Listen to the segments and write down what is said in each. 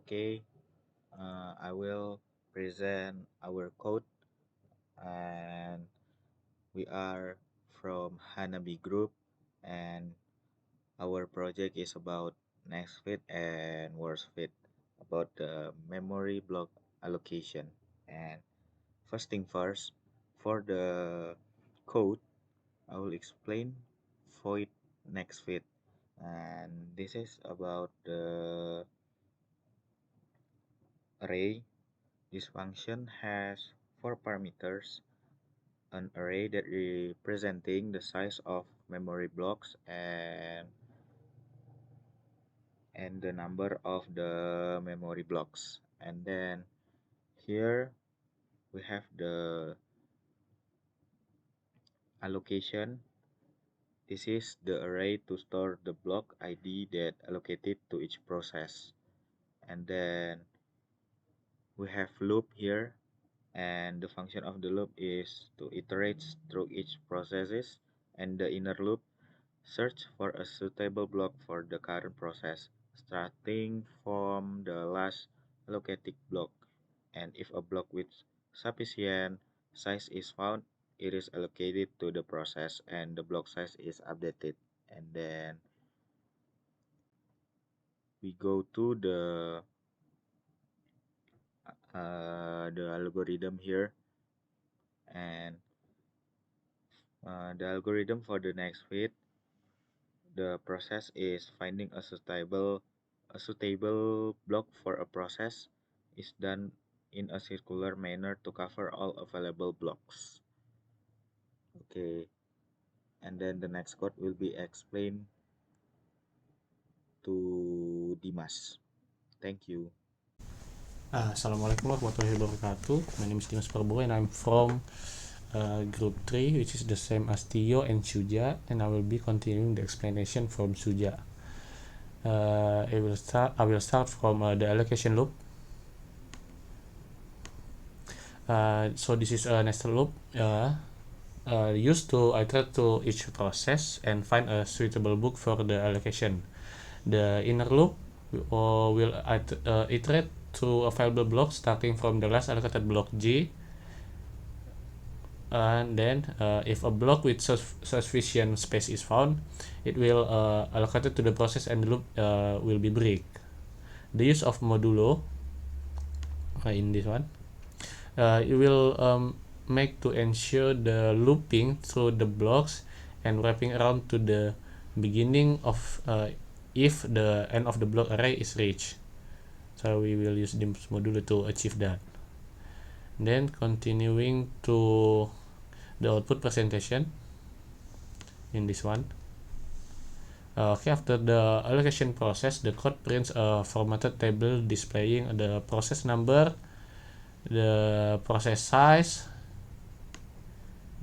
Okay, I will present our code, and we are from Hanabi Group, and our project is about NextFit and WorstFit, about the memory block allocation. And first thing first, for the code, I will explain Void NextFit, and this is about the array. This function has four parameters: an array that representing the size of memory blocks and the number of the memory blocks. And then here we have the allocation. This is the array to store the block ID that allocated to each process. And then we have loop here, and the function of the loop is to iterate through each processes, and the inner loop search for a suitable block for the current process, starting from the last allocated block. And if a block with sufficient size is found, it is allocated to the process and the block size is updated. And then we go to the algorithm here, and the algorithm for the next fit. The process is finding a suitable block for a process is done in a circular manner to cover all available blocks. Okay, and then the next code will be explained to Dimas. Thank you. Assalamualaikum warahmatullahi wabarakatuh. My name is Dimas Prabowo and I'm from group 3, which is the same as Tio and Suja, and I will be continuing the explanation from Suja. I will start from the allocation loop. So this is a nested loop used to iterate to each process and find a suitable book for the allocation. The inner loop will iterate to available blocks starting from the last allocated block G, and then if a block with sufficient space is found, it will allocate it to the process and the loop will be break. The use of modulo in this one, it will make to ensure the looping through the blocks and wrapping around to the beginning of if the end of the block array is reached. So we will use this modulo to achieve that. Then continuing to the output presentation in this one. Okay, after the allocation process, the code prints a formatted table displaying the process number, the process size,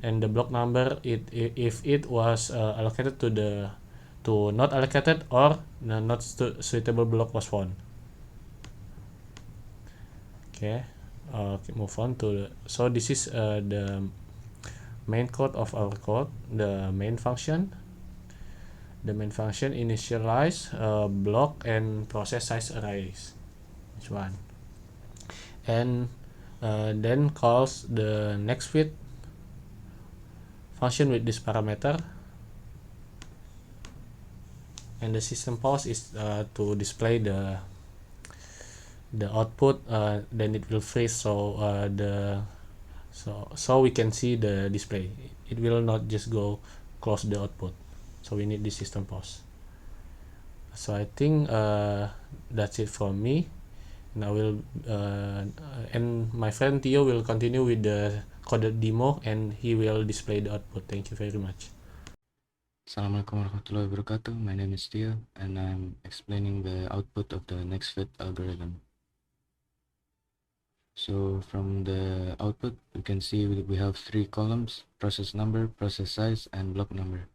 and the block number if it was allocated to not allocated or the not suitable block was found. Okay, move on to so this is the main code of our code, the main function. The main function initialize block and process size arrays. This one, and then calls the next fit function with this parameter, and the system pause is to display the output. Then it will freeze, so we can see the display. It will not just go close the output, so we need this system pause. So I think that's it from me, and I will and my friend Tio will continue with the coded demo and he will display the output. Thank you very much. Assalamualaikum warahmatullahi wabarakatuh. My name is Tio and I'm explaining the output of the NextFit algorithm. So from the output, we can see we have three columns: process number, process size, and block number.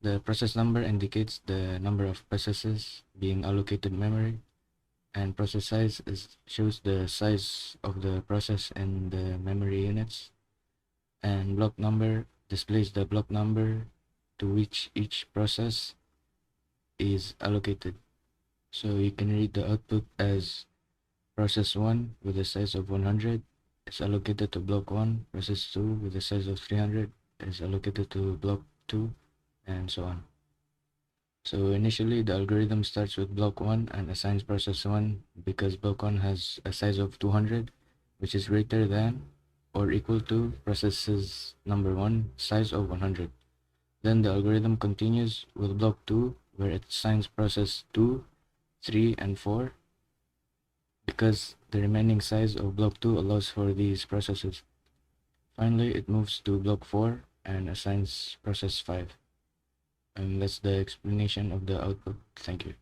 The process number indicates the number of processes being allocated memory, and process size shows the size of the process and the memory units, and block number displays the block number to which each process is allocated. So you can read the output as process 1 with a size of 100 is allocated to block 1, process 2 with a size of 300 is allocated to block 2, and so on. So initially the algorithm starts with block 1 and assigns process 1 because block 1 has a size of 200, which is greater than or equal to processes number 1 size of 100. Then the algorithm continues with block 2 where it assigns process 2, 3, and 4 because the remaining size of block 2 allows for these processes. Finally, it moves to block 4 and assigns process 5. And that's the explanation of the output. Thank you.